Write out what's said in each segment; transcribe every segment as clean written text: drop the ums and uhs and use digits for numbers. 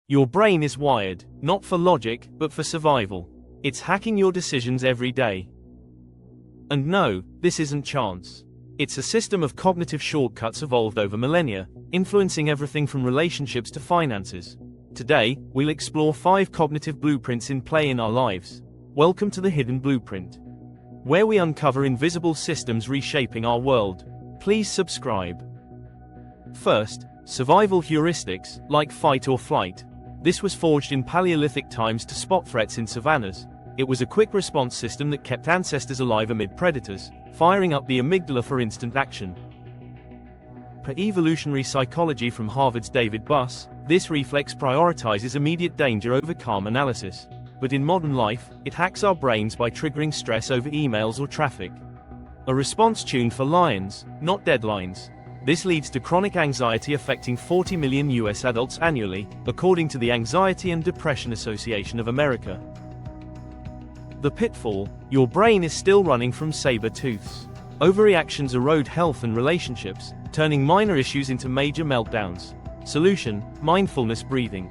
Your brain is wired, not for logic, but for survival. It's hacking your decisions every day. And no, this isn't chance. It's a system of cognitive shortcuts evolved over millennia, influencing everything from relationships to finances. Today, we'll explore 5 cognitive blueprints in play in our lives. Welcome to the Hidden Blueprint, where we uncover invisible systems reshaping our world. Please subscribe. First, survival heuristics, like fight or flight. This was forged in Paleolithic times to spot threats in savannas. It was a quick response system that kept ancestors alive amid predators, firing up the amygdala for instant action. Per evolutionary psychology from Harvard's David Buss, this reflex prioritizes immediate danger over calm analysis. But in modern life, it hacks our brains by triggering stress over emails or traffic. A response tuned for lions, not deadlines. This leads to chronic anxiety affecting 40 million US adults annually, according to the Anxiety and Depression Association of America. The pitfall: your brain is still running from saber tooths. Overreactions erode health and relationships, turning minor issues into major meltdowns. Solution: mindfulness breathing.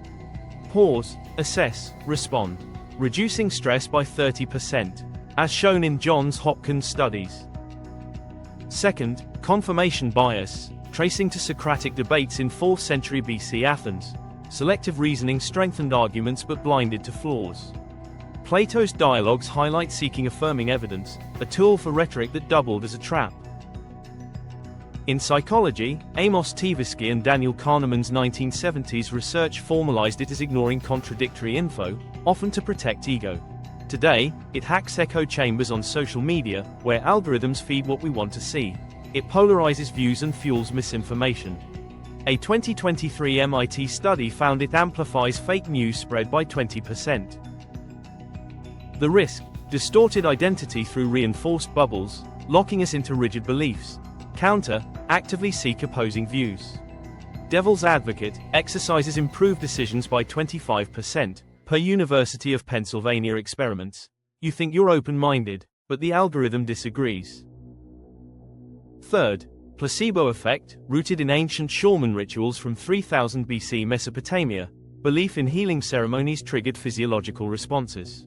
Pause, assess, respond. Reducing stress by 30%, as shown in Johns Hopkins studies. Second, confirmation bias, tracing to Socratic debates in 4th century BC Athens. Selective reasoning strengthened arguments but blinded to flaws. Plato's dialogues highlight seeking affirming evidence, a tool for rhetoric that doubled as a trap. In psychology, Amos Tversky and Daniel Kahneman's 1970s research formalized it as ignoring contradictory info, often to protect ego. Today, it hacks echo chambers on social media, where algorithms feed what we want to see. It polarizes views and fuels misinformation. A 2023 MIT study found it amplifies fake news spread by 20%. The risk: distorted identity through reinforced bubbles, locking us into rigid beliefs. Counter: actively seek opposing views. Devil's advocate: exercises improve decisions by 25%, per University of Pennsylvania experiments. You think you're open-minded, but the algorithm disagrees. Third, placebo effect, rooted in ancient shaman rituals from 3000 BC Mesopotamia. Belief in healing ceremonies triggered physiological responses.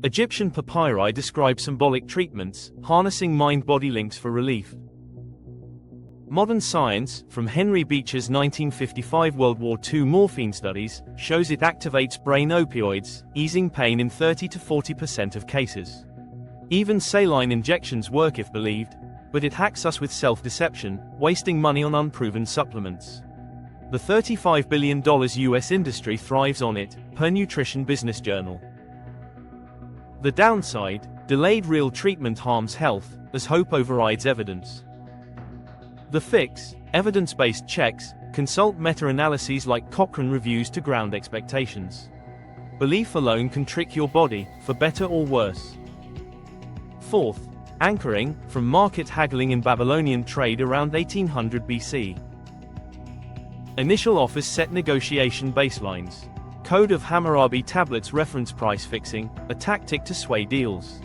Egyptian papyri describe symbolic treatments, harnessing mind-body links for relief. Modern science, from Henry Beecher's 1955 World War II morphine studies, shows it activates brain opioids, easing pain in 30 to 40% of cases. Even saline injections work if believed, but it hacks us with self-deception, wasting money on unproven supplements. The $35 billion US industry thrives on it, per Nutrition Business Journal. The downside: delayed real treatment harms health, as hope overrides evidence. The fix: evidence-based checks, consult meta-analyses like Cochrane reviews to ground expectations. Belief alone can trick your body, for better or worse. Fourth, anchoring, from market haggling in Babylonian trade around 1800 BC. Initial offers set negotiation baselines. Code of Hammurabi tablets reference price fixing, a tactic to sway deals.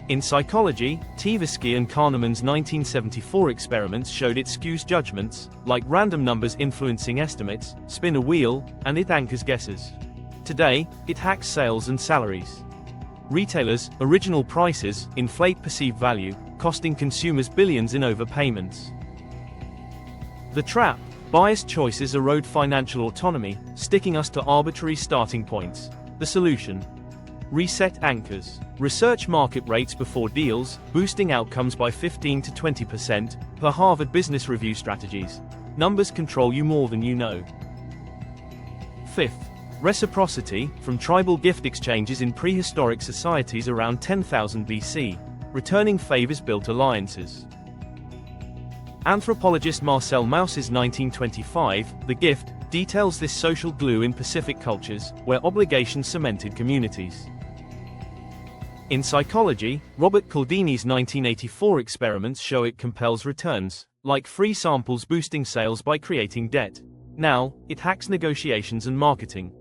In psychology, Tversky and Kahneman's 1974 experiments showed it skews judgments, like random numbers influencing estimates, spin a wheel, and it anchors guesses. Today, it hacks sales and salaries. Retailers' original prices inflate perceived value, costing consumers billions in overpayments. The trap: biased choices erode financial autonomy, sticking us to arbitrary starting points. The solution: reset anchors. Research market rates before deals, boosting outcomes by 15 to 20%, per Harvard Business Review strategies. Numbers control you more than you know. Fifth, reciprocity, from tribal gift exchanges in prehistoric societies around 10,000 BC. Returning favors built alliances. Anthropologist Marcel Mauss's 1925, The Gift, details this social glue in Pacific cultures, where obligation cemented communities. In psychology, Robert Cialdini's 1984 experiments show it compels returns, like free samples boosting sales by creating debt. Now, it hacks negotiations and marketing.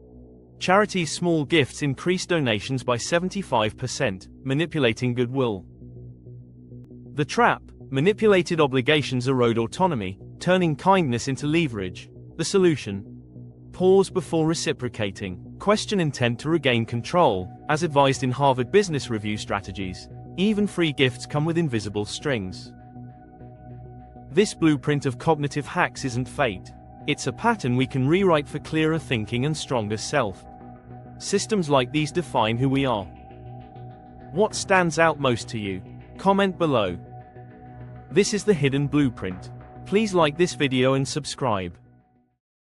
Charities' small gifts increase donations by 75%, manipulating goodwill. The trap: manipulated obligations erode autonomy, turning kindness into leverage. The solution: Pause before reciprocating. Question intent to regain control. As advised in Harvard Business Review strategies, even free gifts come with invisible strings. This blueprint of cognitive hacks isn't fate. It's a pattern we can rewrite for clearer thinking and stronger self. Systems like these define who we are. What stands out most to you? Comment below. This is the Hidden Blueprint. Please like this video and subscribe.